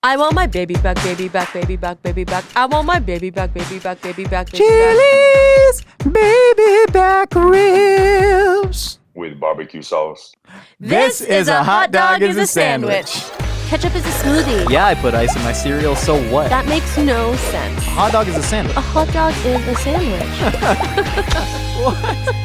I want my baby back, baby back, baby back, baby back. I want my baby back, baby back, baby back, baby Chili's baby back ribs. With barbecue sauce. This is a hot dog is a sandwich. Ketchup is a smoothie. Yeah, I put ice in my cereal, so what? That makes no sense. A hot dog is a sandwich. A hot dog is a sandwich. What?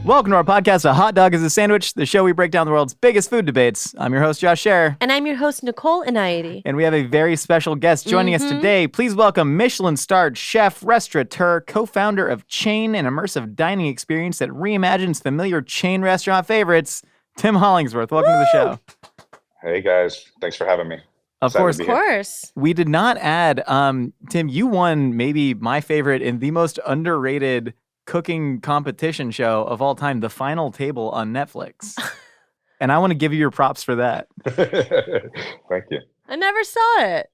Welcome to our podcast, A Hot Dog is a Sandwich, the show we break down the world's biggest food debates. I'm your host, Josh Scherer. And I'm your host, Nicole Inayati. And we have a very special guest joining us today. Please welcome Michelin-starred chef, restaurateur, co-founder of Chain, an immersive dining experience that reimagines familiar chain restaurant favorites, Tim Hollingsworth. Welcome to the show. Hey guys, thanks for having me. Of Excited course. We did not add, Tim, you won maybe my favorite and the most underrated cooking competition show of all time, The Final Table on Netflix. And I want to give you your props for that. Thank you. I never saw it,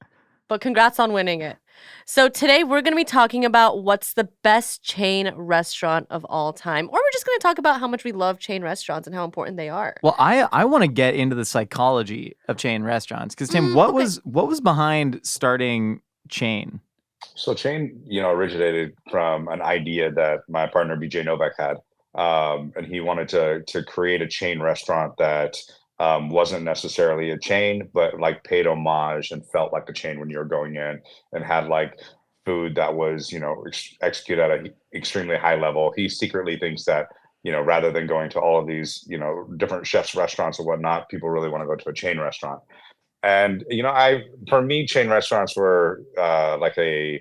but congrats on winning it. So today we're going to be talking about what's the best chain restaurant of all time. Or we're just going to talk about how much we love chain restaurants and how important they are. Well, I want to get into the psychology of chain restaurants. Because Tim, what was behind starting Chain? So Chain, originated from an idea that my partner BJ Novak had. And he wanted to create a chain restaurant that wasn't necessarily a chain, but like paid homage and felt like a chain when you were going in, and had like food that was, executed at an extremely high level. He secretly thinks that, rather than going to all of these, different chefs' restaurants or whatnot, people really want to go to a chain restaurant. And, for me, chain restaurants were like a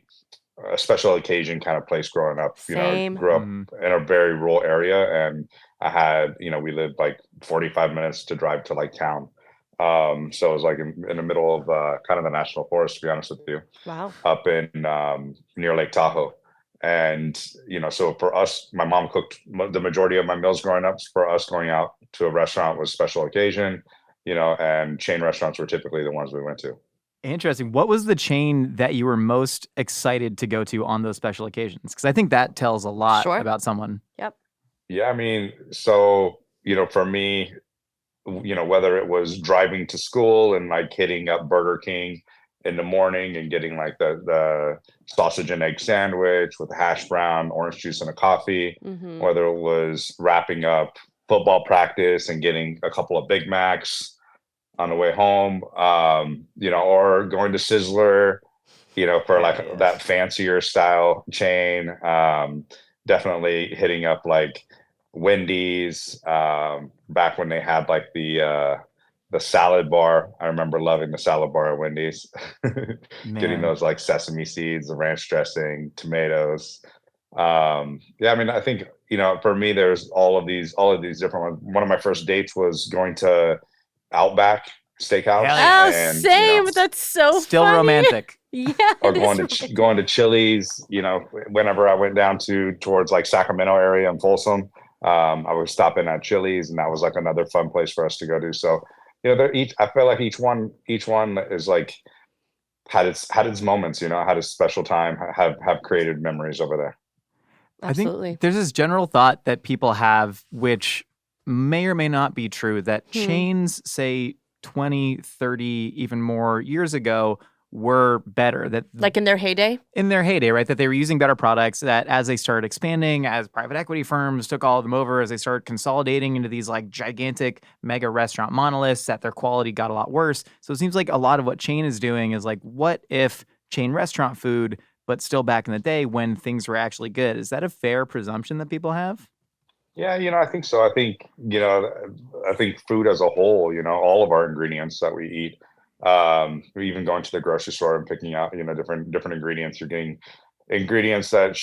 special occasion kind of place growing up. Same. Grew up in a very rural area, and I had, we lived like 45 minutes to drive to like town. So it was like in the middle of kind of the national forest, to be honest with you. Wow. Up in near Lake Tahoe. And, so for us, my mom cooked the majority of my meals growing up. For us, going out to a restaurant was special occasion, and chain restaurants were typically the ones we went to. Interesting. What was the chain that you were most excited to go to on those special occasions? Because I think that tells a lot about someone. Yep. Yeah, I mean, so, for me, whether it was driving to school and like hitting up Burger King in the morning and getting like the sausage and egg sandwich with a hash brown, orange juice, and a coffee, whether it was wrapping up football practice and getting a couple of Big Macs on the way home, or going to Sizzler, for like that fancier style chain. Definitely hitting up like Wendy's, back when they had like the salad bar. I remember loving the salad bar at Wendy's. Getting those like sesame seeds, the ranch dressing, tomatoes. I mean, I think, for me, there's all of these different ones. One of my first dates was going to Outback Steakhouse. Oh, and, same. That's so still funny. Romantic. Yeah. Or going to Chili's, whenever I went down towards like Sacramento area and Folsom, I would stop in at Chili's, and that was like another fun place for us to go to. So, I feel like each one is like had its moments, had a special time, have created memories over there. Absolutely. I think there's this general thought that people have, which may or may not be true, that chains, say 20, 30, even more years ago, were better. That like in their heyday? In their heyday, right? That they were using better products, that as they started expanding, as private equity firms took all of them over, as they started consolidating into these like gigantic mega restaurant monoliths, that their quality got a lot worse. So it seems like a lot of what Chain is doing is like, what if chain restaurant food, but still back in the day when things were actually good? Is that a fair presumption that people have? Yeah, I think so. I think, I think food as a whole, all of our ingredients that we eat, even going to the grocery store and picking out, different ingredients. You're getting ingredients that,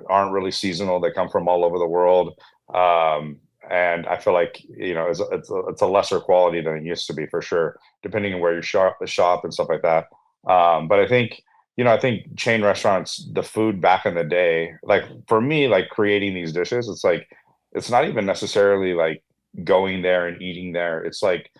aren't really seasonal. They come from all over the world. And I feel like, it's a lesser quality than it used to be, for sure, depending on where you shop and stuff like that. But I think, I think chain restaurants, the food back in the day, like for me, like creating these dishes, it's like, it's not even necessarily like going there and eating there. It's like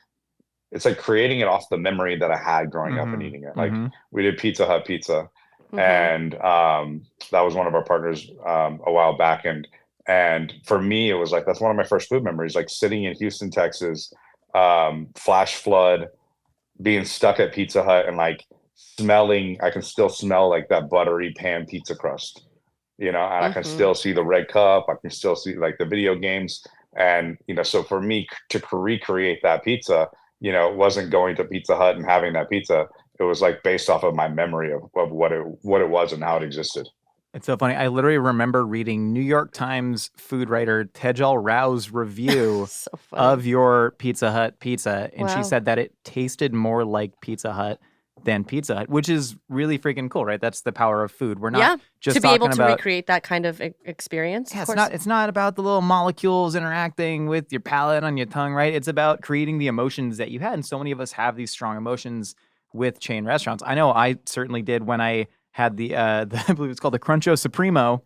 creating it off the memory that I had growing up and eating it. Like we did Pizza Hut pizza, and that was one of our partners a while back. And for me, it was like, that's one of my first food memories, like sitting in Houston, Texas, flash flood, being stuck at Pizza Hut and like smelling, I can still smell like that buttery pan pizza crust, and I can Mhm. still see the red cup. I can still see like the video games. And, so for me to recreate that pizza, it wasn't going to Pizza Hut and having that pizza. It was like based off of my memory of what it was and how it existed. It's so funny. I literally remember reading New York Times food writer Tejal Rao's review So funny. of your Pizza Hut pizza, and she Wow. said that it tasted more like Pizza Hut than Pizza Hut, which is really freaking cool, right? That's the power of food. We're not Yeah, just to be able talking to about recreate that kind of experience, yeah, of it's course. not about the little molecules interacting with your palate on your tongue, right? It's about creating the emotions that you had. And so many of us have these strong emotions with chain restaurants. I know I certainly did when I had the I believe it's called the Cruncho Supremo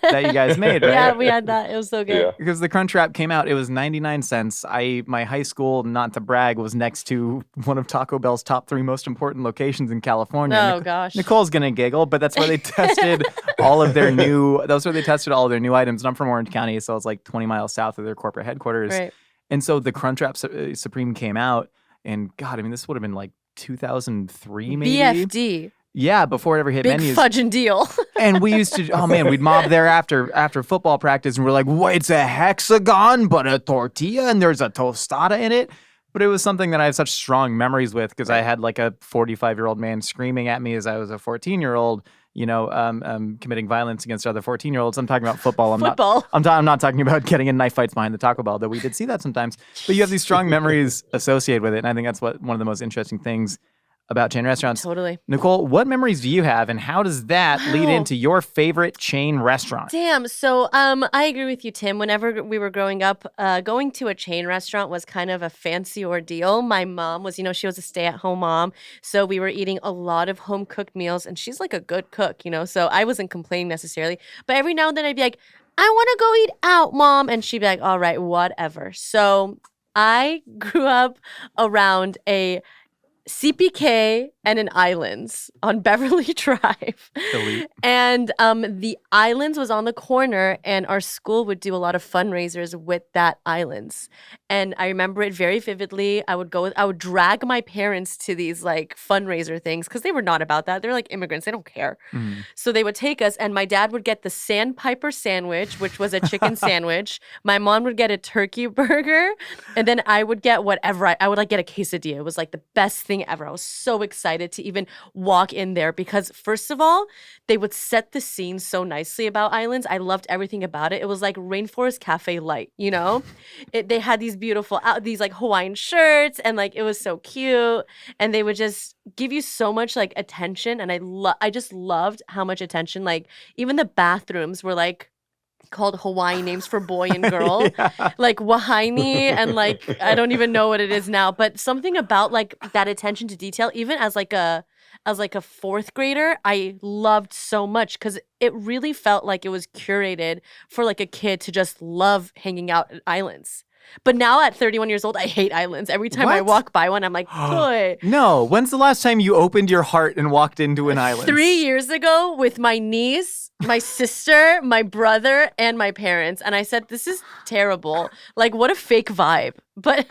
that you guys made, right? Yeah, we had that. It was so good. Yeah. Because the Crunch Wrap came out, it was 99 cents. My high school, not to brag, was next to one of Taco Bell's top 3 most important locations in California. Oh, gosh. Nicole's gonna giggle, but that's where they tested that's where they tested all of their new items. And I'm from Orange County, so it's like 20 miles south of their corporate headquarters. Right. And so the Crunch Wrap Supreme came out, and God, I mean, this would have been like 2003 maybe. BFD. Yeah, before it ever hit Big menus. fudging deal. And we used to, oh man, we'd mob there after football practice, and we're like, "What? It's a hexagon, but a tortilla, and there's a tostada in it." But it was something that I have such strong memories with because I had like a 45-year-old man screaming at me as I was a 14-year-old, committing violence against other 14-year-olds. I'm talking about football. I'm not talking about getting in knife fights behind the Taco Bell, though we did see that sometimes. But you have these strong memories associated with it, and I think that's one of the most interesting things about chain restaurants. Totally. Nicole, what memories do you have, and how does that lead into your favorite chain restaurant? Damn. So I agree with you, Tim. Whenever we were growing up, going to a chain restaurant was kind of a fancy ordeal. My mom was, she was a stay-at-home mom. So we were eating a lot of home-cooked meals, and she's like a good cook, so I wasn't complaining necessarily. But every now and then I'd be like, I want to go eat out, Mom. And she'd be like, all right, whatever. So I grew up around a CPK and an Islands on Beverly Drive. Elite. And the Islands was on the corner, and our school would do a lot of fundraisers with that Islands. And I remember it very vividly. I would drag my parents to these like fundraiser things because they were not about that. They're like immigrants. They don't care. Mm. So they would take us, and my dad would get the Sandpiper sandwich, which was a chicken sandwich. My mom would get a turkey burger, and then I would get whatever. I would like get a quesadilla. It was like the best thing ever. I was so excited to even walk in there because, first of all, they would set the scene so nicely about Islands. I loved everything about it. It was like Rainforest Cafe Light, They had these beautiful, these like Hawaiian shirts, and like it was so cute. And they would just give you so much like attention. And I just loved how much attention, like even the bathrooms were like called Hawaiian names for boy and girl, like Wahaini, and like I don't even know what it is now, but something about like that attention to detail, even as like a 4th grader, I loved so much because it really felt like it was curated for like a kid to just love hanging out at Islands. But now at 31 years old, I hate Islands. Every time I What? walk by one, I'm like, boy. No. When's the last time you opened your heart and walked into an Island? 3 years ago with my niece, my sister, my brother, and my parents. And I said, this is terrible. Like, what a fake vibe. But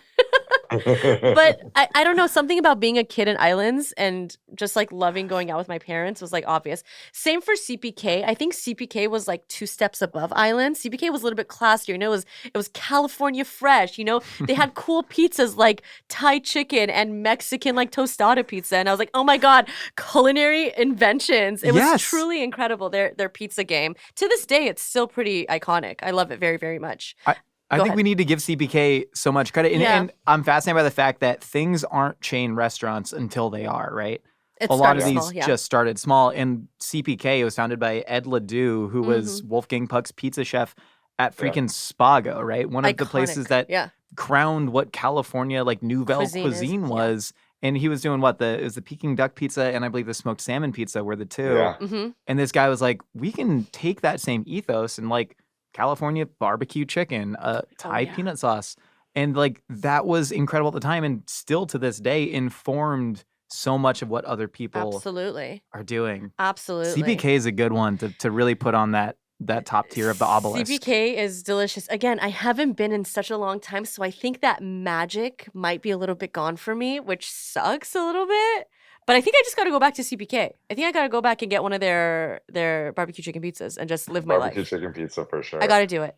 I don't know, something about being a kid in Islands and just like loving going out with my parents was like obvious. Same for CPK. I think CPK was like 2 steps above Islands. CPK was a little bit classier. It was California fresh. They had cool pizzas like Thai chicken and Mexican like tostada pizza. And I was like, oh my God, culinary inventions. It was Yes. truly incredible. Their pizza game. To this day, it's still pretty iconic. I love it very, very much. I Go think ahead. we need to give CPK so much credit. And, Yeah. and I'm fascinated by the fact that things aren't chain restaurants until they are, right? It A lot of started these small, yeah. just started small. And CPK was founded by Ed Ledoux, who was Wolfgang Puck's pizza chef at freaking Spago, right? One of the places Iconic. that Yeah. crowned what California like Nouvelle Cuisine is, cuisine yeah. was. And he was doing it was the Peking duck pizza and I believe the smoked salmon pizza were the two. Yeah. Mm-hmm. And this guy was like, we can take that same ethos and like California barbecue chicken, Thai yeah. peanut sauce. And like that was incredible at the time and still to this day informed so much of what other people Absolutely. are doing. Absolutely. CPK is a good one to really put on that that top tier of the obelisk. CPK is delicious. Again, I haven't been in such a long time, so I think that magic might be a little bit gone for me, which sucks a little bit. But I think I just got to go back to CPK. I think I got to go back and get one of their barbecue chicken pizzas and just live my life. Barbecue chicken pizza for sure. I got to do it.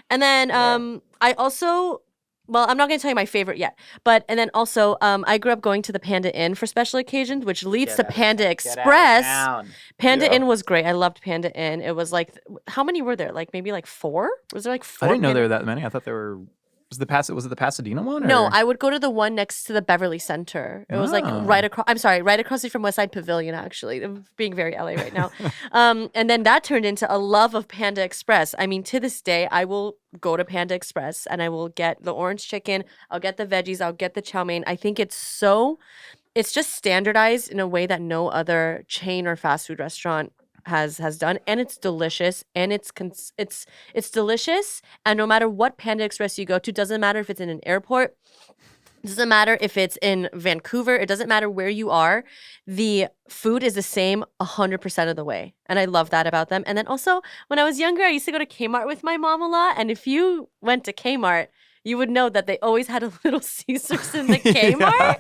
And then I also, well, I'm not going to tell you my favorite yet, but and then also I grew up going to the Panda Inn for special occasions, which leads to Panda Express. Panda Inn was great. I loved Panda Inn. It was like, how many were there? Like maybe like 4? Was there like 4? I didn't know there were that many. I thought there were. Was it the Pasadena one? Or? No, I would go to the one next to the Beverly Center. It was like right across. I'm sorry, right across from West Side Pavilion. Actually, I'm being very LA right now. And then that turned into a love of Panda Express. I mean, to this day, I will go to Panda Express and I will get the orange chicken. I'll get the veggies. I'll get the chow mein. I think it's just standardized in a way that no other chain or fast food restaurant has done, and it's delicious, and it's delicious, and no matter what Panda Express you go to, doesn't matter if it's in an airport, doesn't matter if it's in Vancouver, it doesn't matter where you are, the food is the same 100% of the way, and I love that about them. And then also, when I was younger, I used to go to Kmart with my mom a lot, and if you went to Kmart, you would know that they always had a Little Caesars in the Kmart.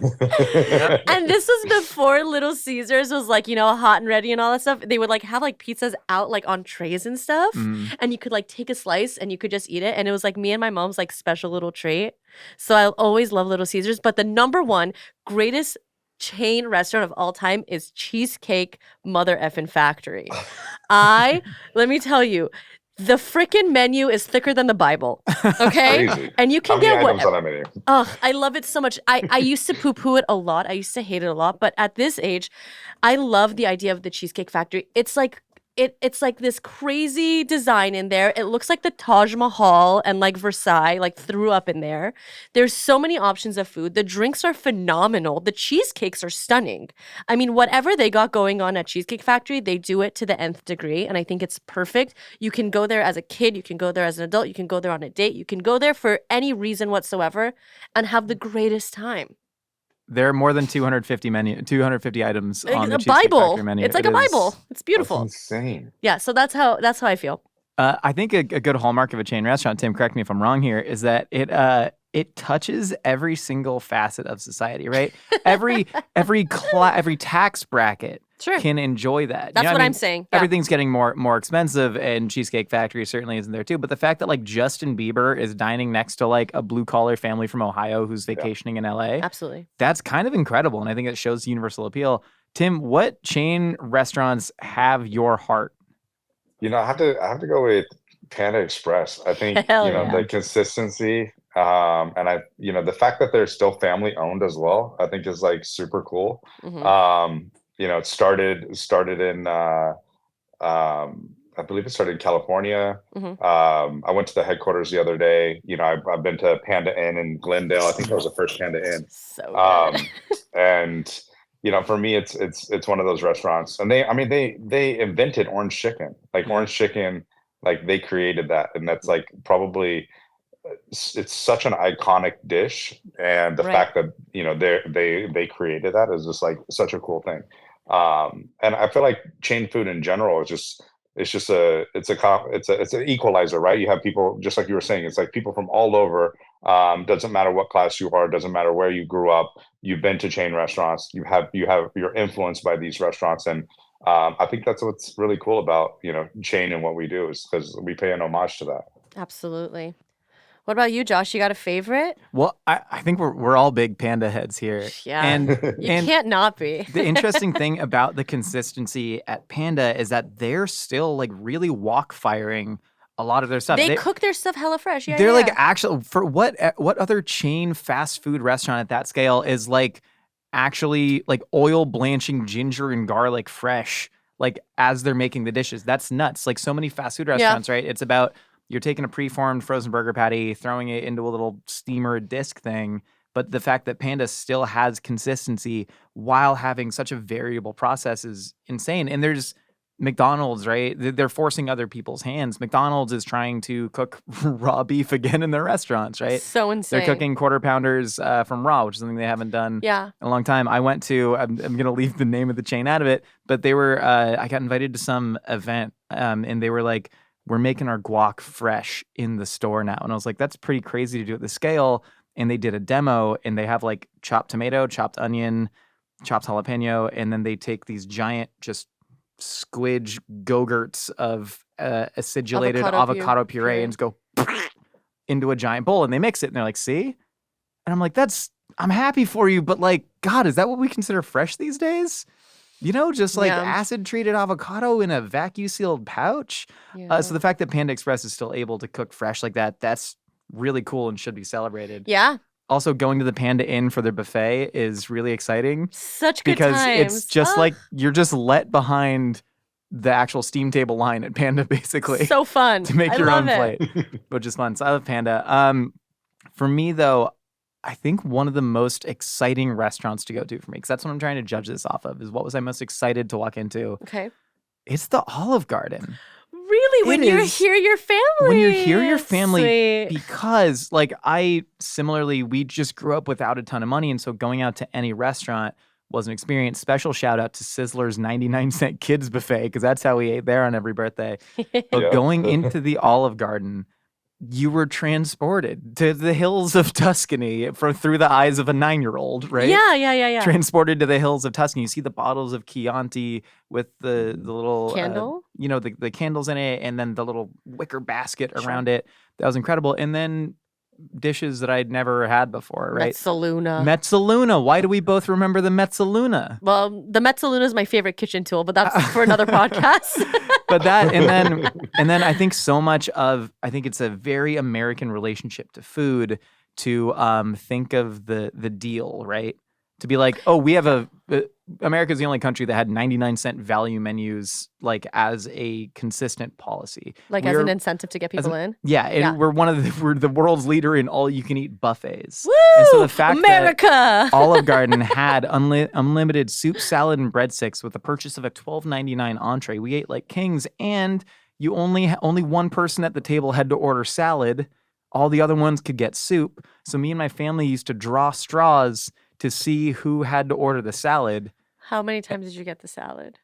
And this was before Little Caesars was like, hot and ready and all that stuff. They would like have like pizzas out like on trays and stuff. And you could like take a slice and you could just eat it. And it was like me and my mom's like special little treat. So I'll always love Little Caesars. But the number one greatest chain restaurant of all time is Cheesecake Mother Effin' Factory. Let me tell you, the freaking menu is thicker than the Bible, okay? Crazy. And you can get what? On that menu? Oh, I love it so much. I used to poo-poo it a lot. I used to hate it a lot. But at this age, I love the idea of the Cheesecake Factory. It's like it's like this crazy design in there. It looks like the Taj Mahal and like Versailles like threw up in there. There's so many options of food. The drinks are phenomenal. The cheesecakes are stunning. I mean, whatever they got going on at Cheesecake Factory, they do it to the nth degree, and I think it's perfect. You can go there as a kid, you can go there as an adult, you can go there on a date, you can go there for any reason whatsoever and have the greatest time. There are more than 250 items on the a Cheesecake Bible. Factory menu. It's like a Bible. It's beautiful. That's insane. Yeah, so that's how I feel. I think a good hallmark of a chain restaurant, Tim, correct me if I'm wrong here, is that it touches every single facet of society, right? Every tax bracket can enjoy that. That's what I'm saying. Yeah. Everything's getting more expensive, and Cheesecake Factory certainly isn't there too. But the fact that like Justin Bieber is dining next to like a blue collar family from Ohio who's vacationing in LA, absolutely, that's kind of incredible, and I think it shows universal appeal. Tim, what chain restaurants have your heart? I have to go with Panda Express. I think the consistency, and the fact that they're still family owned as well, I think is like super cool. Mm-hmm. It started in I believe it started in California. Mm-hmm. I went to the headquarters the other day. I've been to Panda Inn in Glendale. I think that was the first Panda Inn. So good. And for me, it's one of those restaurants, and they invented orange chicken. Like orange chicken, like they created that, and that's like probably it's such an iconic dish, and the fact that they created that is just like such a cool thing. And I feel like chain food in general is it's an equalizer, right? You have people, just like you were saying, it's like people from all over. Doesn't matter what class you are, doesn't matter where you grew up, you've been to chain restaurants, you're influenced by these restaurants. And I think that's what's really cool about chain and what we do, is because we pay an homage to that. Absolutely. What about you, Josh? You got a favorite? Well, I think we're all big Panda heads here. Yeah, and you can't not be. The interesting thing about the consistency at Panda is that they're still like really wok firing a lot of their stuff. They cook their stuff hella fresh. Yeah, they're like actually, for what other chain fast food restaurant at that scale is like actually like oil blanching ginger and garlic fresh, like as they're making the dishes. That's nuts. Like so many fast food restaurants, right? It's about you're taking a preformed frozen burger patty, throwing it into a little steamer disc thing. But the fact that Panda still has consistency while having such a variable process is insane. And there's McDonald's, right? They're forcing other people's hands. McDonald's is trying to cook raw beef again in their restaurants, right? So insane. They're cooking quarter pounders from raw, which is something they haven't done in a long time. I went to, I'm going to leave the name of the chain out of it, but they were, I got invited to some event and they were like, we're making our guac fresh in the store now. And I was like, that's pretty crazy to do at the scale. And they did a demo, and they have like chopped tomato, chopped onion, chopped jalapeno, and then they take these giant just squidge go-gurts of acidulated avocado puree and just go into a giant bowl, and they mix it, and they're like, see? And I'm like, I'm happy for you, but like, God, is that what we consider fresh these days? You know, just like acid-treated avocado in a vacuum-sealed pouch? Yeah. So the fact that Panda Express is still able to cook fresh like that, that's really cool and should be celebrated. Yeah. Also, going to the Panda Inn for their buffet is really exciting. Such good because times. it's just like you're just let behind the actual steam table line at Panda, basically. So fun. To make I your love own it. plate, which is fun. So I love Panda. For me, though, I think one of the most exciting restaurants to go to for me, because that's what I'm trying to judge this off of, is what was I most excited to walk into? Okay. It's the Olive Garden. Really? When you're here, your family. When you're here, your family. Sweet. Because, like, similarly, we just grew up without a ton of money. And so going out to any restaurant was an experience. Special shout out to Sizzler's 99-cent kids buffet, because that's how we ate there on every birthday. But going into the Olive Garden, you were transported to the hills of Tuscany through the eyes of a 9-year-old, right? Yeah. Transported to the hills of Tuscany. You see the bottles of Chianti with the little candle, the candles in it, and then the little wicker basket around it. That was incredible. And then dishes that I'd never had before, right? Mezzaluna. Why do we both remember the Mezzaluna? Well, the Mezzaluna is my favorite kitchen tool, but that's for another podcast. But that, and then I think I think it's a very American relationship to food to think of the deal, right? To be like, oh, we have America's the only country that had 99-cent value menus, like, as a consistent policy. Like, as an incentive to get people in? Yeah, and we're the world's leader in all-you-can-eat buffets. Woo! And so the fact America! that Olive Garden had unlimited soup, salad, and breadsticks with the purchase of a $12.99 entree, we ate like kings, and you only one person at the table had to order salad. All the other ones could get soup. So me and my family used to draw straws to see who had to order the salad. How many times did you get the salad?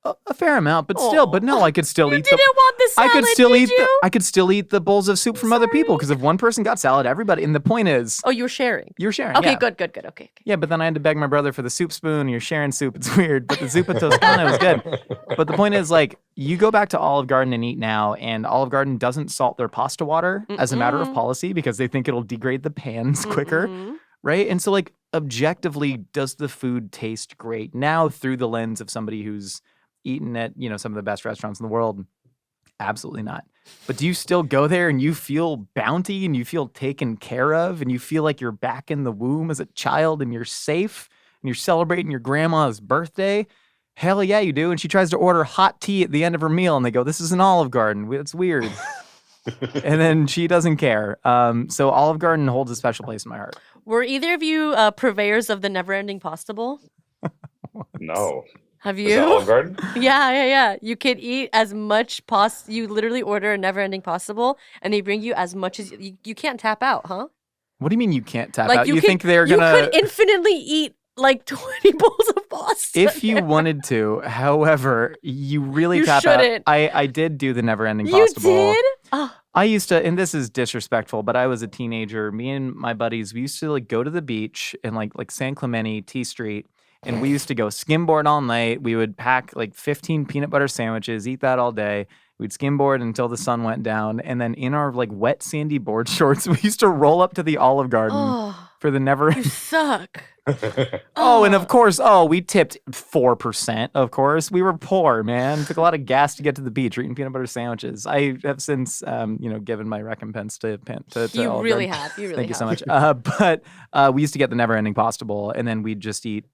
A fair amount, but still. But no, I could still eat. You didn't want the salad, I could still eat the bowls of soup from other people, because if one person got salad, everybody. And the point is, oh, you were sharing. You're sharing. Okay, yeah. good. Okay. Yeah, but then I had to beg my brother for the soup spoon. You're sharing soup. It's weird, but the zuppa toscana was good. But the point is, like, you go back to Olive Garden and eat now, and Olive Garden doesn't salt their pasta water as a matter of policy, because they think it'll degrade the pans quicker. Right? And so, like, objectively, does the food taste great now through the lens of somebody who's eaten at, some of the best restaurants in the world? Absolutely not. But do you still go there and you feel bounty and you feel taken care of and you feel like you're back in the womb as a child and you're safe and you're celebrating your grandma's birthday? Hell yeah, you do. And she tries to order hot tea at the end of her meal, and they go, "This is an Olive Garden. It's weird." And then she doesn't care. So Olive Garden holds a special place in my heart. Were either of you purveyors of the never-ending pasta bowl? No. Have you? Is that Olive Garden? Yeah. You could eat as much pasta. You literally order a never-ending pasta bowl, and they bring you as much as you can't tap out, huh? What do you mean you can't tap like out? You think they're gonna? You could infinitely eat like 20 bowls of pasta. If you wanted to, however, you really tap shouldn't. out. I did do the never-ending pasta bowl. You did? Oh. I used to, and this is disrespectful, but I was a teenager. Me and my buddies, we used to like go to the beach in like San Clemente, T Street, and we used to go skimboard all night. We would pack like 15 peanut butter sandwiches, eat that all day. We'd skimboard until the sun went down, and then in our like wet sandy board shorts, we used to roll up to the Olive Garden for the never. You suck. And of course, we tipped 4%. Of course, we were poor, man. Took a lot of gas to get to the beach. We're eating peanut butter sandwiches. I have since, given my recompense to You Olive really Garden. have. You really Thank you so have. much. But we used to get the never-ending pasta bowl, and then we'd just eat.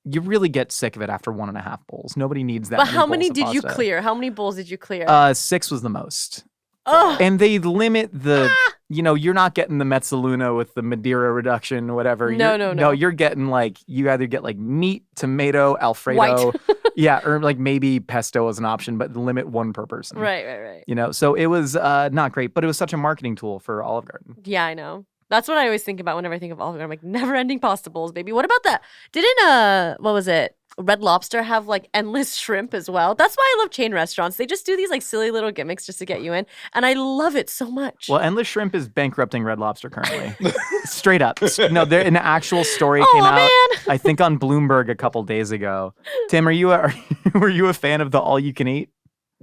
You really get sick of it after 1.5 bowls. Nobody needs that. But many how bowls many of did you pasta. clear? How many bowls did you clear? 6 was the most. Oh. And they limit the, you're not getting the Mezzaluna with the Madeira reduction or whatever. No. No, you're getting like, you either get like meat, tomato, Alfredo. White. Yeah, or like maybe pesto as an option, but limit one per person. Right. So it was not great, but it was such a marketing tool for Olive Garden. Yeah, I know. That's what I always think about whenever I think of Olive Garden. I'm like, never-ending pasta bowls, baby. What about that? Didn't, what was it? Red Lobster have like endless shrimp as well. That's why I love chain restaurants. They just do these like silly little gimmicks just to get you in, and I love it so much. Well, Endless Shrimp is bankrupting Red Lobster currently. Straight up. No, an actual story came out, man. I think, on Bloomberg a couple days ago. Tim, were you a fan of the all you can eat?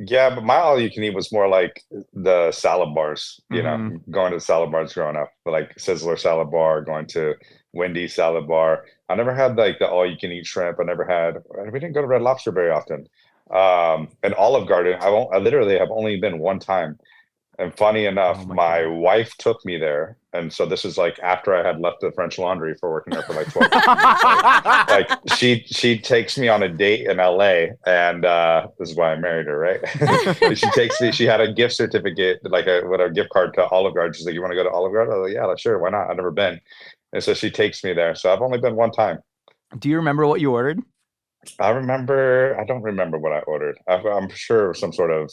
Yeah, but my all you can eat was more like the salad bars, going to the salad bars growing up, like Sizzler salad bar, going to Wendy's salad bar. I never had like the all you can eat shrimp. We didn't go to Red Lobster very often. And Olive Garden, I literally have only been one time. And funny enough, Oh my my God. wife took me there. And so this is like after I had left the French Laundry for working there for like 12 years. Like she takes me on a date in LA, and this is why I married her, right? She takes me, she had a gift certificate, like a gift card to Olive Garden. She's like, "You want to go to Olive Garden?" I was like, "Yeah, sure, why not? I've never been." And so she takes me there. So I've only been one time. Do you remember what you ordered? I don't remember what I ordered. I'm sure some sort of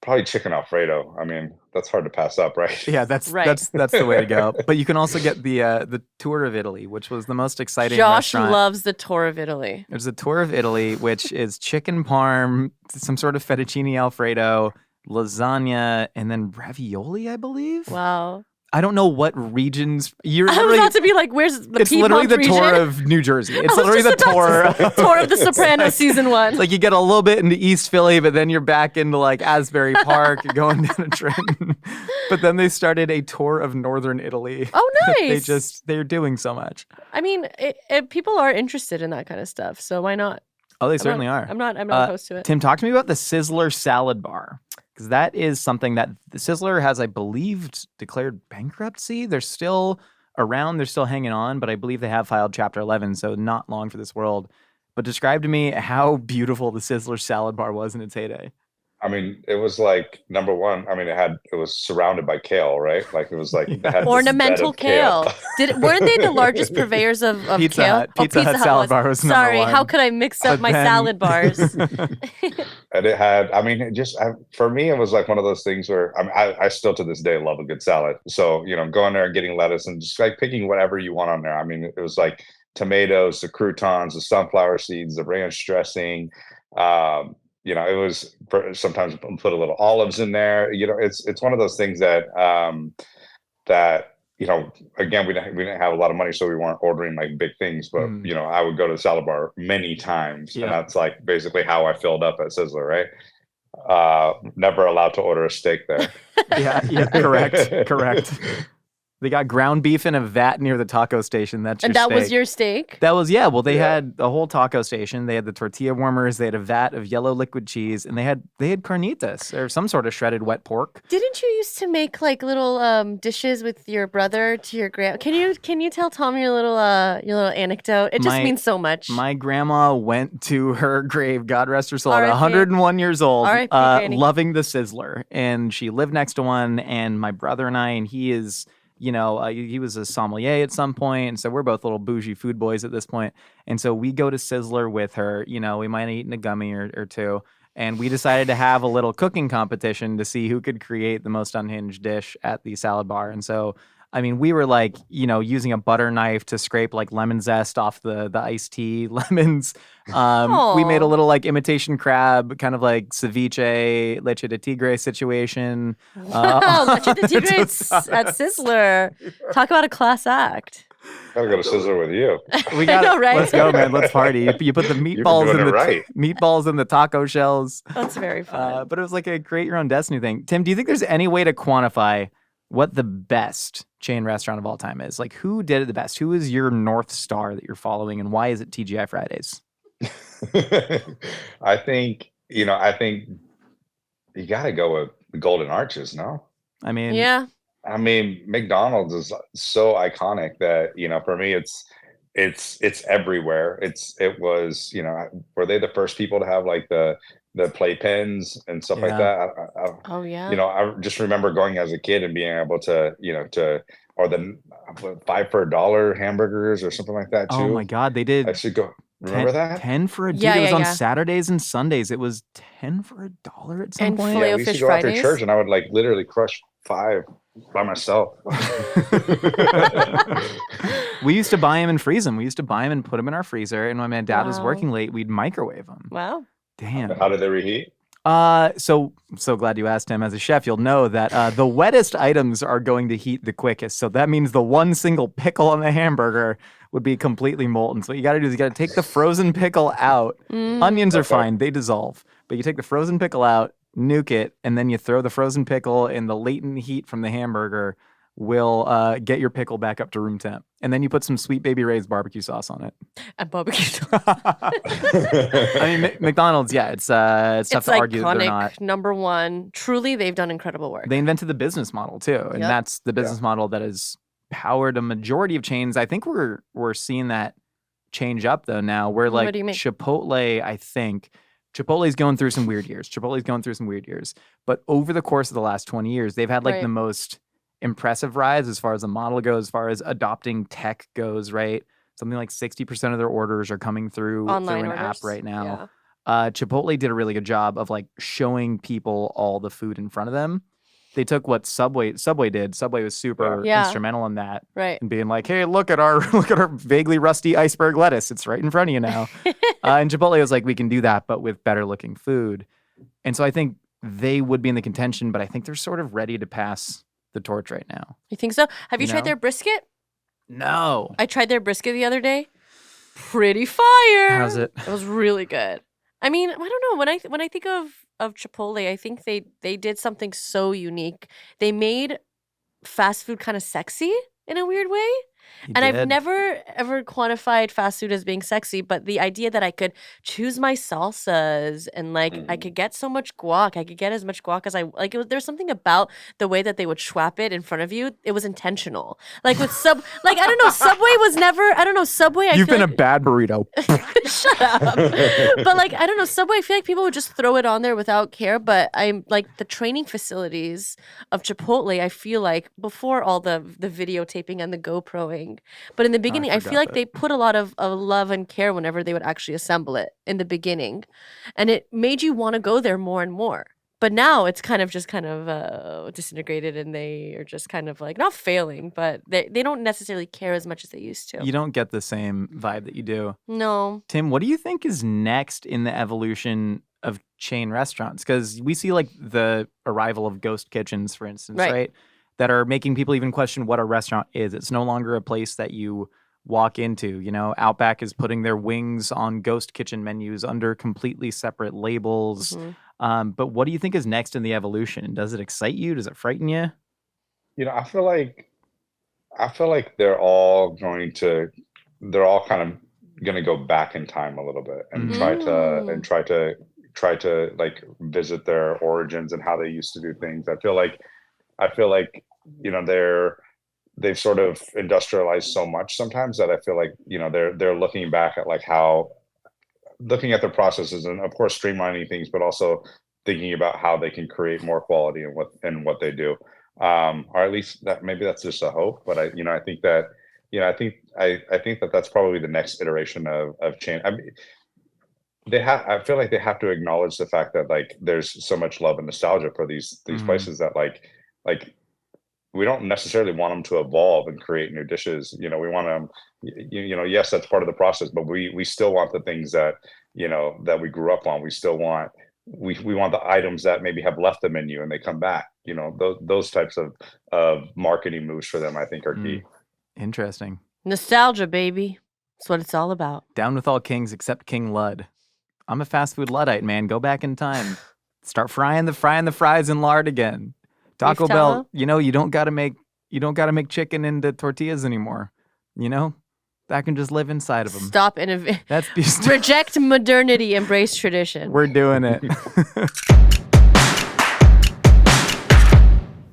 probably chicken Alfredo. I mean, that's hard to pass up, right? Yeah, that's Right. that's the way to go. But you can also get the tour of Italy, which was the most exciting Josh restaurant. loves the tour of Italy. There's a tour of Italy, which is chicken parm, some sort of fettuccine Alfredo, lasagna, and then ravioli, I believe. Wow. I don't know what regions. You're I was literally, about to be like, where's the it's literally Piedmont the region? tour of New Jersey. It's I was literally the just about tour. Tour of The Sopranos like- season 1. Like you get a little bit into East Philly, but then you're back into like Asbury Park, you're going down a Trenton. But then they started a tour of Northern Italy. Oh, nice. They're doing so much. I mean, people are interested in that kind of stuff, so why not? Oh, they certainly are. I'm not opposed to it. Tim, talk to me about the Sizzler salad bar. Because that is something that the Sizzler has, I believe, declared bankruptcy. They're still around. They're still hanging on. But I believe they have filed Chapter 11, so not long for this world. But describe to me how beautiful the Sizzler salad bar was in its heyday. I mean, it was like number one. I mean, it was surrounded by kale, right? Like it was like it had this Ornamental bed of kale. Weren't they the largest purveyors of Pizza kale? Hut. Pizza Hut salad bar was number Sorry, one. how could I mix up But my then- salad bars? And it had, I mean, for me, it was like one of those things where I still to this day love a good salad. So, going there and getting lettuce and just like picking whatever you want on there. I mean, it was like tomatoes, the croutons, the sunflower seeds, the ranch dressing. It was sometimes put a little olives in there. It's one of those things that again, we didn't have a lot of money, so we weren't ordering like big things. But I would go to the salad bar many times, and that's like basically how I filled up at Sizzler, right? Never allowed to order a steak there. Yeah, correct. They got ground beef in a vat near the taco station. That's And your that was steak. your steak? That was, yeah. Well, they had a whole taco station. They had the tortilla warmers. They had a vat of yellow liquid cheese, and they had carnitas or some sort of shredded wet pork. Didn't you used to make like little dishes with your brother to your grand? Can you tell Tom your little anecdote? It just means so much. My grandma went to her grave, God rest her soul, at R.I.P. 101 years old, R.I.P. Granny. loving the Sizzler, and she lived next to one. And my brother and I, and he is. He was a sommelier at some point, and so we're both little bougie food boys at this point. And so we go to Sizzler with her. We might have eaten a gummy or two, and we decided to have a little cooking competition to see who could create the most unhinged dish at the salad bar. And so, I mean, we were like, using a butter knife to scrape like lemon zest off the iced tea lemons. We made a little like imitation crab, kind of like ceviche, leche de tigre situation. Leche de tigre at Sizzler. Talk about a class act. Gotta go to Sizzler with you. We got know, right? Let's go, man. Let's party. You put the meatballs doing in it the right. meatballs in the taco shells. That's very fun. But it was like a create your own destiny thing. Tim, do you think there's any way to quantify what the best chain restaurant of all time is? Like, who did it the best? Who is your North Star that you're following, and why is it TGI Fridays? I think you got to go with the Golden Arches, no? I mean, Yeah. I mean, McDonald's is so iconic that for me, it's everywhere. It was were they the first people to have like the playpens and stuff like that? Oh yeah. I just remember going as a kid and being able to or the $5 for $1 hamburgers or something like that too. Oh my God, they did. I should go. Remember that? 10 for a dude. Yeah, It was yeah, on yeah. Saturdays and Sundays. It was 10 for $1 at some And point. filet- Yeah, we used to Fish go after Fridays? church, and I would like literally crush 5 By myself. We used to buy them and freeze them. We used to buy them and put them in our freezer. And when my dad was Wow. working late, we'd microwave them. Wow. Damn. How did they reheat? So glad you asked him. As a chef, you'll know that the wettest items are going to heat the quickest. So that means the one single pickle on the hamburger would be completely molten. So what you got to do is you got to take the frozen pickle out. Onions are fine. They dissolve. But you take the frozen pickle out, nuke it, and then you throw the frozen pickle in the latent heat from the hamburger will get your pickle back up to room temp. And then you put some Sweet Baby Ray's barbecue sauce on it. And barbecue sauce. I mean, McDonald's, yeah, it's tough to argue that they're not. Iconic, number one. Truly, they've done incredible work. They invented the business model too, and that's the business model that has powered a majority of chains. I think we're seeing that change up though now. Where like What do you mean? Chipotle, I think Chipotle's going through some weird years. But over the course of the last 20 years, they've had like the most impressive rise as far as the model goes, as far as adopting tech goes, right? Something like 60% of their orders are coming through Online an orders. app right now. Yeah. Chipotle did a really good job of like showing people all the food in front of them. They took what Subway did. Subway was super instrumental in that. Right. And being like, hey, look at our vaguely rusty iceberg lettuce. It's right in front of you now. And Chipotle was like, we can do that, but with better looking food. And so I think they would be in the contention, but I think they're sort of ready to pass the torch right now. You think so? Have you tried their brisket? No. I tried their brisket the other day. Pretty fire. How's it? It was really good. I mean, I don't know. When I think of Chipotle, I think they did something so unique. They made fast food kind of sexy in a weird way. I've never ever quantified fast food as being sexy, but the idea that I could choose my salsas and like I could get so much guac, I could get as much guac as I like. There's something about the way that they would swap it in front of you. It was intentional. Like with like I don't know, Subway was never. I don't know, Subway. You've been a bad burrito. Shut up. But like I don't know, Subway. I feel like people would just throw it on there without care. But I'm like the training facilities of Chipotle. I feel like before all the videotaping and the GoProing. But in the beginning, I feel like they put a lot of love and care whenever they would actually assemble it in the beginning. And it made you want to go there more and more. But now it's kind of disintegrated and they are just kind of like, not failing, but they don't necessarily care as much as they used to. You don't get the same vibe that you do. No. Tim, what do you think is next in the evolution of chain restaurants? Because we see like the arrival of ghost kitchens, for instance, right? That are making people even question what a restaurant is. It's no longer a place that you walk into. You know, Outback is putting their wings on ghost kitchen menus under completely separate labels. But what do you think is next in the evolution? Does it excite you? Does it frighten you? You know, I feel like they're all kind of gonna go back in time a little bit and try to like visit their origins and how they used to do things. I feel like you know they've sort of industrialized so much sometimes that I feel like, you know, they're looking back at like looking at their processes and of course streamlining things, but also thinking about how they can create more quality in what they do. Or at least that maybe that's just a hope, but I think that that's probably the next iteration of change. I mean, I feel like they have to acknowledge the fact that like there's so much love and nostalgia for these places that like we don't necessarily want them to evolve and create new dishes. You know, we want them, yes, that's part of the process, but we still want the things that, you know, that we grew up on. We still want, we want the items that maybe have left the menu and they come back, you know, those types of marketing moves for them, I think are key. Interesting. Nostalgia, baby. That's what it's all about. Down with all kings except King Lud. I'm a fast food Luddite, man. Go back in time. Start frying the fries in lard again. Taco Bell, you know, you don't gotta make chicken into tortillas anymore. You know, that can just live inside of them. Stop innovating. That's Reject modernity, embrace tradition. We're doing it.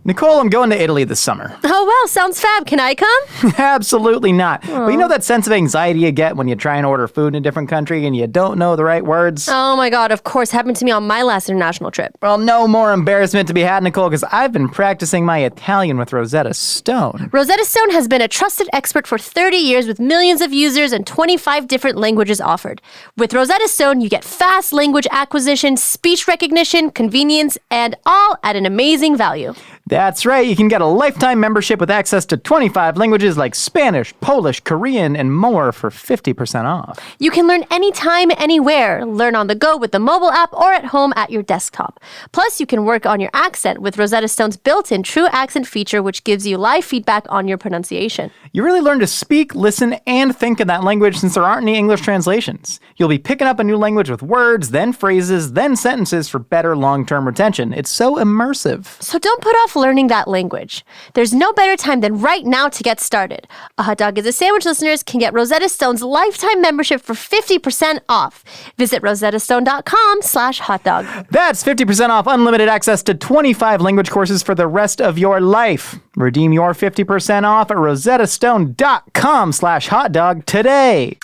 Nicole, I'm going to Italy this summer. Oh, well, sounds fab. Can I come? Absolutely not. But you know that sense of anxiety you get when you try and order food in a different country and you don't know the right words? Oh my God, of course. Happened to me on my last international trip. Well, no more embarrassment to be had, Nicole, because I've been practicing my Italian with Rosetta Stone. Rosetta Stone has been a trusted expert for 30 years with millions of users and 25 different languages offered. With Rosetta Stone, you get fast language acquisition, speech recognition, convenience, and all at an amazing value. That's right. You can get a lifetime membership with access to 25 languages like Spanish, Polish, Korean, and more for 50% off. You can learn anytime, anywhere. Learn on the go with the mobile app or at home at your desktop. Plus, you can work on your accent with Rosetta Stone's built-in True Accent feature, which gives you live feedback on your pronunciation. You really learn to speak, listen, and think in that language since there aren't any English translations. You'll be picking up a new language with words, then phrases, then sentences for better long-term retention. It's so immersive. So don't put off learning that language. There's no better time than right now to get started. A Hot Dog is a Sandwich listeners can get Rosetta Stone's lifetime membership for 50% off. Visit rosettastone.com/hotdog. That's 50% off unlimited access to 25 language courses for the rest of your life. Redeem your 50% off at rosettastone.com/hotdog today.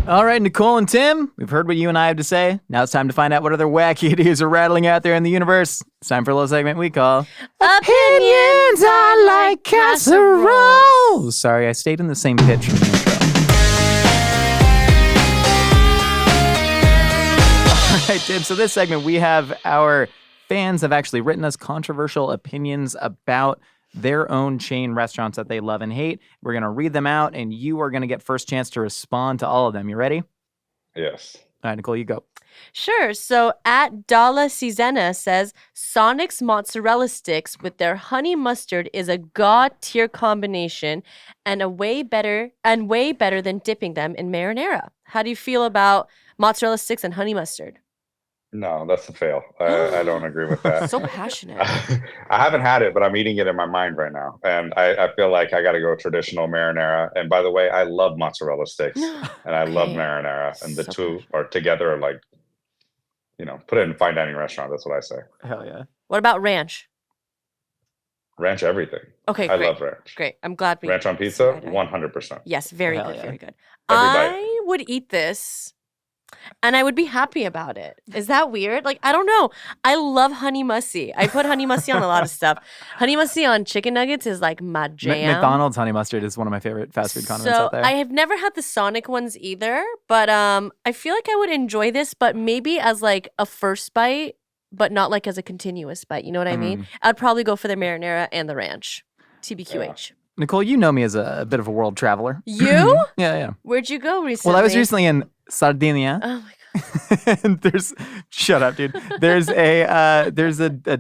All right, Nicole and Tim, we've heard what you and I have to say. Now it's time to find out what other wacky ideas are rattling out there in the universe. It's time for a little segment we call Opinions Are Like Casserole. Sorry, I stayed in the same pitch from the intro. All right, Tim, so this segment we have our fans have actually written us controversial opinions about their own chain restaurants that they love and hate. We're going to read them out, and you are going to get first chance to respond to all of them. You ready? Yes. All right, Nicole, you go. Sure. So at Dala Cizena says, Sonic's mozzarella sticks with their honey mustard is a god-tier combination and way better than dipping them in marinara. How do you feel about mozzarella sticks and honey mustard? No, that's a fail. I don't agree with that. So passionate. I haven't had it, but I'm eating it in my mind right now. And I feel like I got to go traditional marinara. And by the way, I love mozzarella sticks and I love marinara. And the two are together like, put it in a fine dining restaurant. That's what I say. Hell yeah. What about ranch? Ranch everything. Okay, I great. love ranch. Great. I'm glad we Ranch on pizza, 100%. Yes, very Hell good, yeah. very good. Every bite. I would eat this and I would be happy about it. Is that weird? Like, I don't know. I love honey mussy. I put honey mussy on a lot of stuff. Honey mussy on chicken nuggets is like my jam. McDonald's honey mustard is one of my favorite fast food condiments out there. I have never had the Sonic ones either, but I feel like I would enjoy this, but maybe as like a first bite, but not like as a continuous bite. You know what I mean? I'd probably go for the marinara and the ranch. TBQH. Nicole, you know me as a bit of a world traveler. You? Yeah. Where'd you go recently? Well, I was recently in Sardinia. Oh my god. And shut up, dude. There's a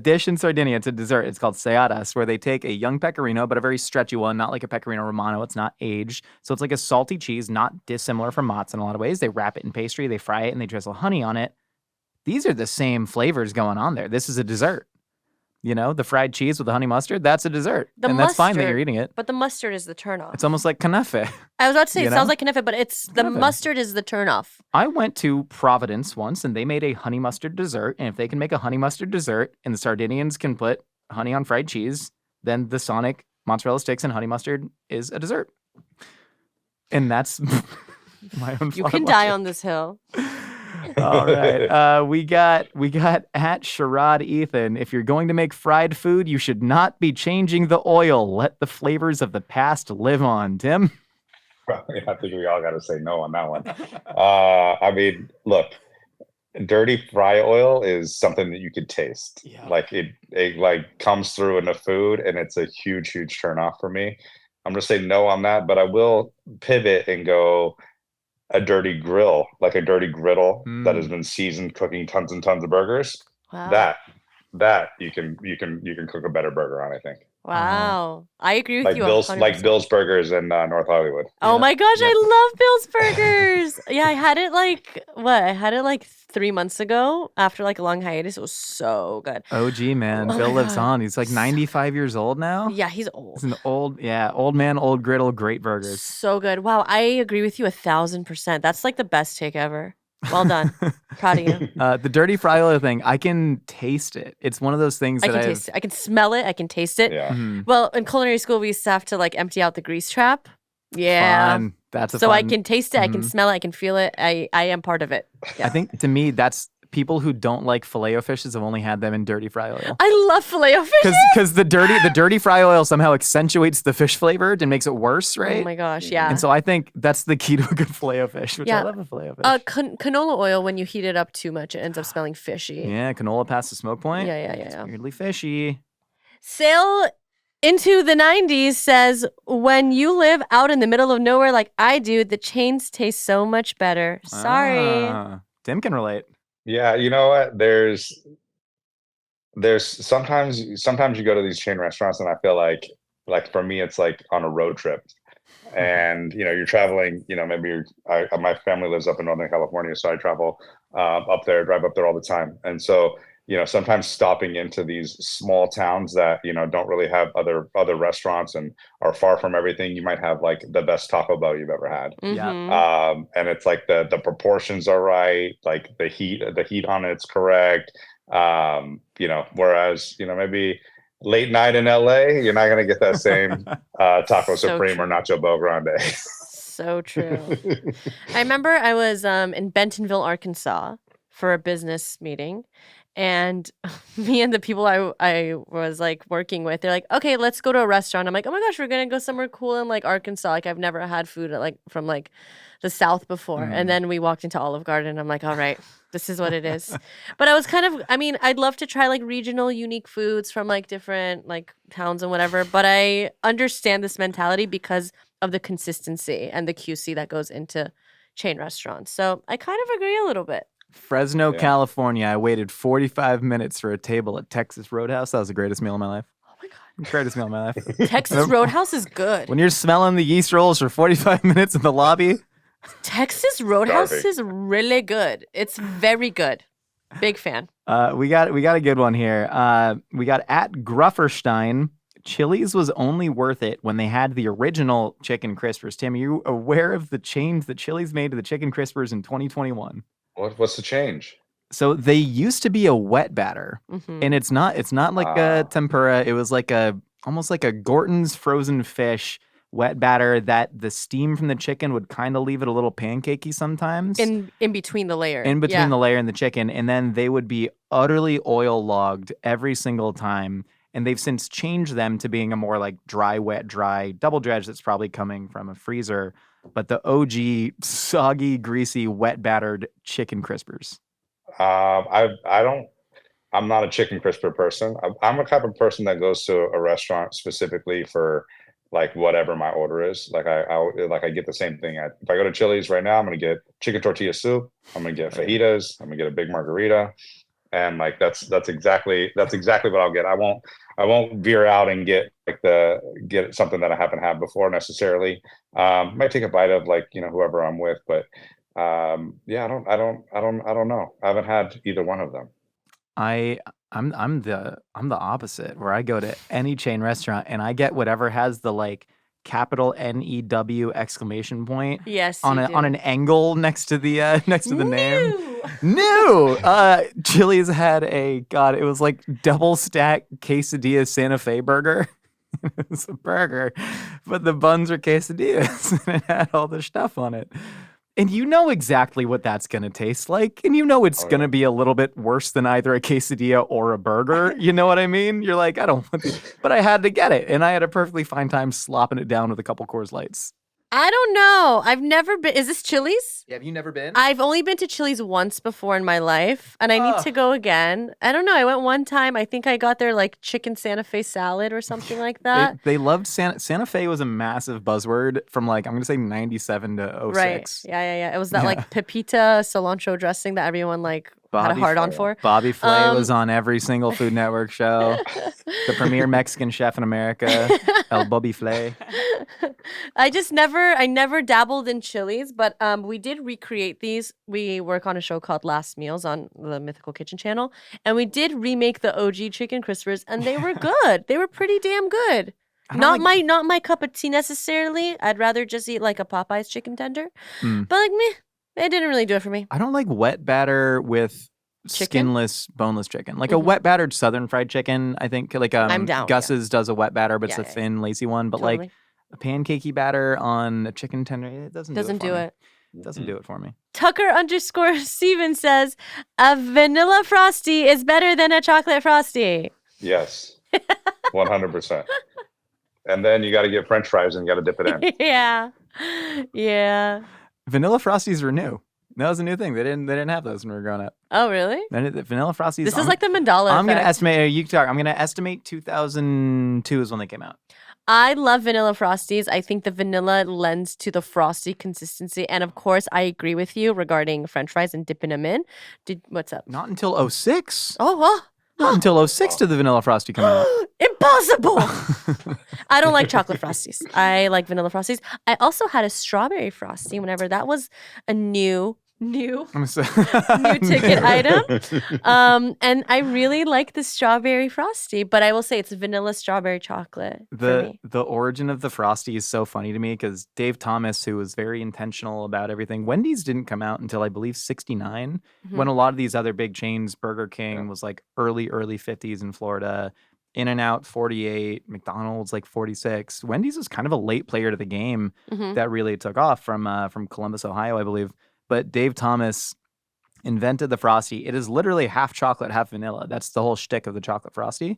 dish in Sardinia. It's a dessert. It's called seadas, where they take a young pecorino, but a very stretchy one, not like a pecorino romano. It's not aged, so it's like a salty cheese, not dissimilar from mozz in a lot of ways. They wrap it in pastry, they fry it, and they drizzle honey on it. These are the same flavors going on there. This is a dessert. The fried cheese with the honey mustard, that's a dessert. That's fine that you're eating it. But the mustard is the turnoff. It's almost like kanafe. I was about to say, it sounds like kanafe, but it's the Kanafe. mustard is the turnoff. I went to Providence once, and they made a honey mustard dessert. And if they can make a honey mustard dessert, and the Sardinians can put honey on fried cheese, then the Sonic mozzarella sticks and honey mustard is a dessert. And that's my own. You can die on this hill. All right. We got at Sherrod Ethan. If you're going to make fried food, you should not be changing the oil. Let the flavors of the past live on. Tim? I think we all got to say no on that one. I mean, look, dirty fry oil is something that you could taste. Yeah. Like it like comes through in the food, and it's a huge turn off for me. I'm gonna say no on that, but I will pivot and go a dirty grill, like a dirty griddle that has been seasoned cooking tons and tons of burgers. Wow. That you can cook a better burger on, I think. Wow. I agree with Like you. Bill's Burgers in North Hollywood. Oh my gosh, I love Bill's Burgers. Yeah, I had it like 3 months ago after like a long hiatus. It was so good. OG, man. Oh Bill my lives God. on. He's like 95 years old now. Yeah, he's old. He's an old man, old griddle, great burgers. So good. Wow, I agree with you 1,000%. That's like the best take ever. Well done. Proud of you. The dirty fry oil thing, I can taste it. It's one of those things I that can taste it. I can smell it. I can taste it. Yeah. Well, in culinary school, we used to have to like empty out the grease trap. Yeah. Fun. That's a So fun. I can taste it. I can smell it. I can feel it. I am part of it. Yeah. I think to me, that's people who don't like Filet-O-Fishes have only had them in dirty fry oil. I love Filet-O-Fishes. Because the dirty fry oil somehow accentuates the fish flavor and makes it worse, right? Oh my gosh, yeah. And so I think that's the key to a good Filet-O-Fish, which I Yeah. love a Filet-O-Fish. Canola oil, when you heat it up too much, it ends up smelling fishy. Yeah, canola past the smoke point. Yeah. It's weirdly fishy. Sail into the 90s says, when you live out in the middle of nowhere like I do, the chains taste so much better. Sorry. Tim can relate. Yeah, you know what? There's sometimes you go to these chain restaurants and I feel like for me it's like on a road trip. And you're traveling, maybe my family lives up in Northern California, so I travel up there, drive up there all the time. And so, sometimes stopping into these small towns that, don't really have other restaurants and are far from everything. You might have like the best Taco Bell you've ever had. Yeah. And it's like the proportions are right, like the heat on it's correct. Whereas, maybe late night in LA, you're not going to get that same Taco Supreme or Nacho Bel Grande. So true. I remember I was in Bentonville, Arkansas for a business meeting. And me and the people I was like working with, they're like, okay, let's go to a restaurant. I'm like, oh my gosh, we're going to go somewhere cool in like Arkansas. Like I've never had food like from like the South before. And then we walked into Olive Garden. I'm like, all right, this is what it is. But I'd love to try like regional unique foods from like different like towns and whatever. But I understand this mentality because of the consistency and the QC that goes into chain restaurants. So I kind of agree a little bit. Fresno, California. I waited 45 minutes for a table at Texas Roadhouse. That was the greatest meal of my life. Oh my God. Greatest meal of my life. Texas Roadhouse is good. When you're smelling the yeast rolls for 45 minutes in the lobby. Texas Roadhouse is really good. It's very good. Big fan. We got a good one here. We got at Grufferstein. Chili's was only worth it when they had the original chicken crispers. Tim, are you aware of the change that Chili's made to the chicken crispers in 2021? What's the change? So they used to be a wet batter, and it's not like a tempura. It was like almost like a Gorton's frozen fish wet batter that the steam from the chicken would kind of leave it a little pancakey sometimes. In between the layer. In between the layer and the chicken, and then they would be utterly oil logged every single time. And they've since changed them to being a more like dry, wet, dry double dredge that's probably coming from a freezer. But the OG soggy, greasy, wet battered chicken crispers. I'm not a chicken crisper person. I'm a type of person that goes to a restaurant specifically for like whatever my order is. Like I get the same thing. If I go to Chili's right now, I'm gonna get chicken tortilla soup. I'm gonna get fajitas. I'm gonna get a big margarita, and like that's exactly what I'll get. I won't veer out and get something that I haven't had before necessarily. Might take a bite of like whoever I'm with, but I don't know. I haven't had either one of them. I'm the opposite, where I go to any chain restaurant and I get whatever has the like capital NEW exclamation point on an angle next to the name. New. Chili's had it was like double stack quesadilla Santa Fe burger. It was a burger, but the buns are quesadillas and it had all the stuff on it. And you know exactly what that's going to taste like. And you know it's going to be a little bit worse than either a quesadilla or a burger. You know what I mean? You're like, I don't want this. But I had to get it. And I had a perfectly fine time slopping it down with a couple Coors Lights. I don't know. I've never been. Is this Chili's? Yeah, have you never been? I've only been to Chili's once before in my life, and I need to go again. I don't know. I went one time. I think I got their like chicken Santa Fe salad or something like that. They loved Santa Fe was a massive buzzword from like, I'm going to say 97 to 06. Right. Yeah. It was that like pepita cilantro dressing that everyone like had a hard on for. Bobby Flay was on every single Food Network show. The premier Mexican chef in America, El Bobby Flay. I never dabbled in Chili's, but we did recreate these. We work on a show called Last Meals on the Mythical Kitchen channel, and we did remake the OG chicken crispers, and they were good. They were pretty damn good. Not my cup of tea necessarily. I'd rather just eat like a Popeye's chicken tender. But like it didn't really do it for me. I don't like wet batter with skinless, boneless chicken. Like a wet battered Southern fried chicken, I think like I'm down, Gus's does a wet batter, but it's a thin, lacy one. But Totally. like a pancakey batter on a chicken tender, it doesn't do it. Do it. Doesn't do it for me. Tucker_Steven says, a vanilla frosty is better than a chocolate frosty. Yes, 100%. And then you got to get French fries and you got to dip it in. Yeah. Vanilla Frosties were new. That was a new thing. They didn't have those when we were growing up. Oh, really? Vanilla Frosties. This is like the Mandela I'm going to effect. estimate. I'm going to estimate 2002 is when they came out. I love vanilla frosties. I think the vanilla lends to the frosty consistency. And of course, I agree with you regarding French fries and dipping them in. What's up? Not until 06. Oh, Not until 06 did the Vanilla Frosty come out. impossible. I don't like chocolate frosties. I like vanilla frosties. I also had a strawberry frosty whenever that was a new ticket item. And I really like the strawberry frosty, but I will say it's vanilla strawberry chocolate for me. The origin of the Frosty is so funny to me because Dave Thomas, who was very intentional about everything, Wendy's didn't come out until I believe 69, when a lot of these other big chains, Burger King was like early 50s in Florida, In-N-Out 48, McDonald's like 46. Wendy's was kind of a late player to the game that really took off from Columbus, Ohio, I believe. But Dave Thomas invented the Frosty. It is literally half chocolate, half vanilla. That's the whole shtick of the chocolate Frosty.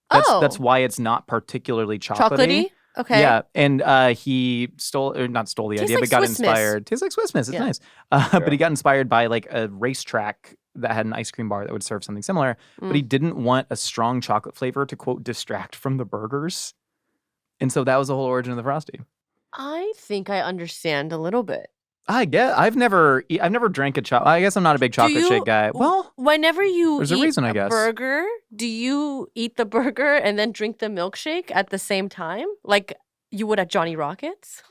That's why it's not particularly chocolatey. Okay. Yeah, and he not stole the idea, like but got Swiss Miss. inspired. Tastes like Swiss Miss. It's nice. But he got inspired by like a racetrack that had an ice cream bar that would serve something similar. But he didn't want a strong chocolate flavor to, quote, distract from the burgers. And so that was the whole origin of the Frosty. I think I understand a little bit. I guess I've never drank a chocolate. I guess I'm not a big chocolate shake guy. Well, whenever you there's eat a reason, I guess. burger, do you eat the burger and then drink the milkshake at the same time, like you would at Johnny Rockets?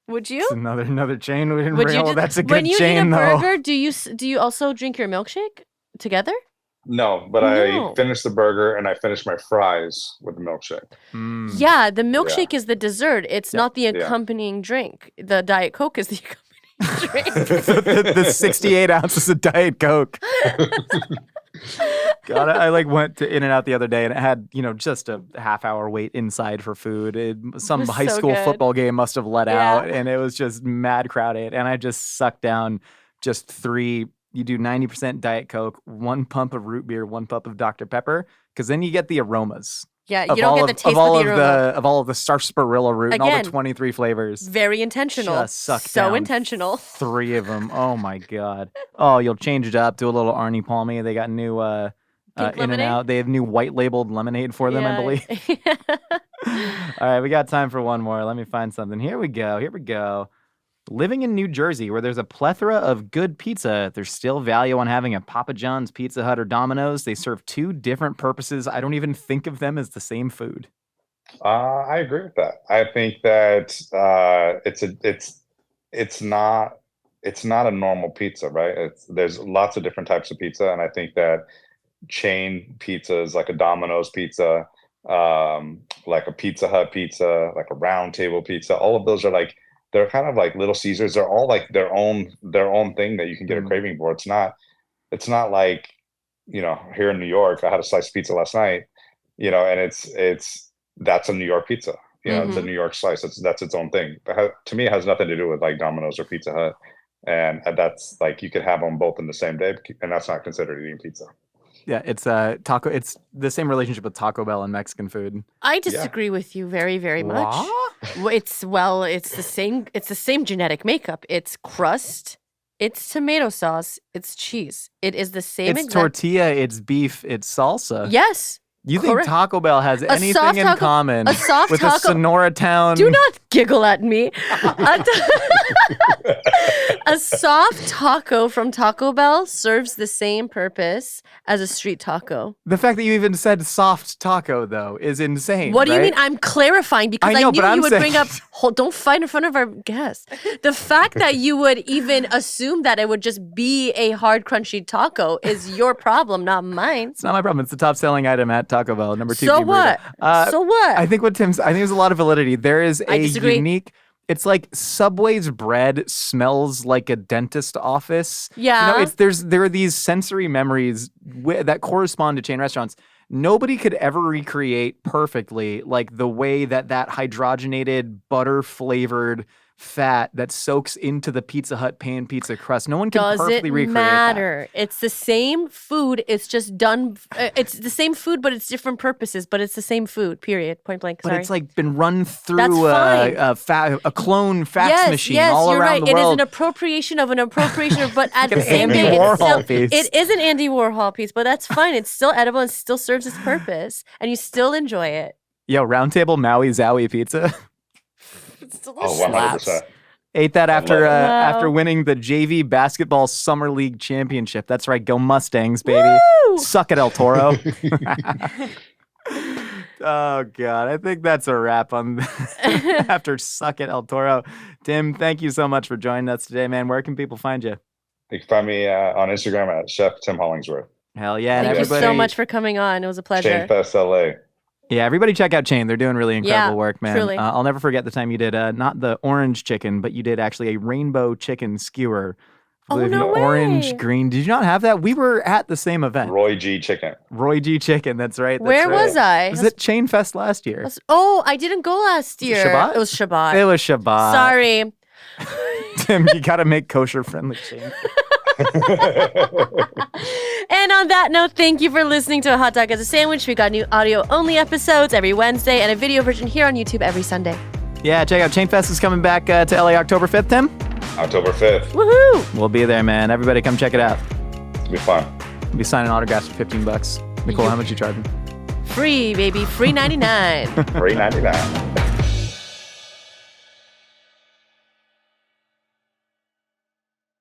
Would you? It's another chain. We didn't Would you realize that's a when good you chain, eat a though. burger, do you also drink your milkshake together? No, but No. I finished the burger and I finished my fries with the milkshake. Yeah, the milkshake is the dessert. It's not the Yeah. accompanying drink. The Diet Coke is the accompanying drink. the 68 ounces of Diet Coke. God, I like went to In-N-Out the other day and it had, just a half-hour wait inside for food. Some was high so school good. football game must have let Yeah. out, and it was just mad crowded. And I just sucked down just 3. You do 90% Diet Coke, 1 pump of root beer, 1 pump of Dr. Pepper, because then you get the aromas. Yeah, you don't get the taste of the aroma. Of all of the sarsaparilla root and all Again, the 23 flavors. Very intentional. Just sucked so down intentional. 3 of them. Oh my God. Oh, you'll change it up. Do a little Arnie Palmy. They got new Pink In-N-Out. lemonade? They have new white labeled lemonade for them, I believe. All right, we got time for one more. Let me find something. Here we go. Living in New Jersey, where there's a plethora of good pizza, there's still value on having a Papa John's, Pizza Hut, or Domino's. They serve 2 different purposes. I don't even think of them as the same food. I agree with that. I think that it's not a normal pizza, right? There's lots of different types of pizza, and I think that chain pizzas like a Domino's pizza, like a Pizza Hut pizza, like a Round Table pizza, all of those are like, they're kind of like Little Caesars. They're all like their own thing that you can get a craving for. It's not like, here in New York, I had a slice of pizza last night, and that's a New York pizza. It's a New York slice. That's its own thing. To me, it has nothing to do with like Domino's or Pizza Hut. And that's like, you could have them both in the same day, and that's not considered eating pizza. Yeah, it's taco. It's the same relationship with Taco Bell and Mexican food. I disagree with you very, very much. What? It's the same. It's the same genetic makeup. It's crust. It's tomato sauce. It's cheese. It is the same. It's tortilla. It's beef. It's salsa. Yes. You think correct. Taco Bell has anything soft in taco- common a soft with taco- a Sonora town? Do not giggle at me. A soft taco from Taco Bell serves the same purpose as a street taco. The fact that you even said soft taco, though, is insane. What do you right? mean? I'm clarifying because I know, I knew but I'm you would saying- bring up. Don't fight in front of our guests. The fact that you would even assume that it would just be a hard, crunchy taco is your problem, not mine. It's not my problem. It's the top selling item at Taco Bell. Number 2. So beef what? burrito. So what? I think there's a lot of validity. There is I a disagree. unique. It's like Subway's bread smells like a dentist office. Yeah. There are these sensory memories that correspond to chain restaurants. Nobody could ever recreate perfectly like the way that hydrogenated butter flavored fat that soaks into the Pizza Hut pan pizza crust. No one can perfectly recreate matter. It's the same food. It's just done. It's the same food, but it's different purposes. But it's the same food. Period. Point blank. But Sorry. it's like been run through a clone fax machine all you're around right. the world. It is an appropriation of an appropriation, but at the same Andy day, Warhol piece. it is an Andy Warhol piece. But that's fine. It's still edible and still serves its purpose, and you still enjoy it. Yo, Round Table Maui Zowie pizza. It's delicious. Oh, 100%. Ate that after Wow. winning the JV Basketball Summer League Championship. That's right, go Mustangs, baby. Woo! Suck it, El Toro. Oh, God. I think that's a wrap on after Suck It, El Toro. Tim, thank you so much for joining us today, man. Where can people find you? You can find me on Instagram at Chef Tim Hollingsworth. Hell yeah. And Thank you everybody, so much for coming on. It was a pleasure. Chain Fest LA. Yeah, everybody check out Chain. They're doing really incredible Yeah, work, man. truly. I'll never forget the time you did not the orange chicken, but you did actually a rainbow chicken skewer. Oh, With no an orange, way. green. Did you not have that? We were at the same event. Roy G Chicken. Roy G Chicken. That's right. That's Where right. was I? Was it Chain Fest last year? Oh, I didn't go last it year. Shabbat? It was Shabbat. It was Shabbat. Sorry. Tim, you got to make kosher-friendly Chain. And on that note, thank you for listening to A Hot Dog as a Sandwich. We got new audio-only episodes every Wednesday and a video version here on YouTube every Sunday. Yeah, check out Chain Fest is coming back to LA October 5th, Tim. October 5th. Woohoo! We'll be there, man. Everybody come check it out. It'll be fun. We'll be signing autographs for $15. Nicole, how much you charging? Free, baby. Free 99. $3.99.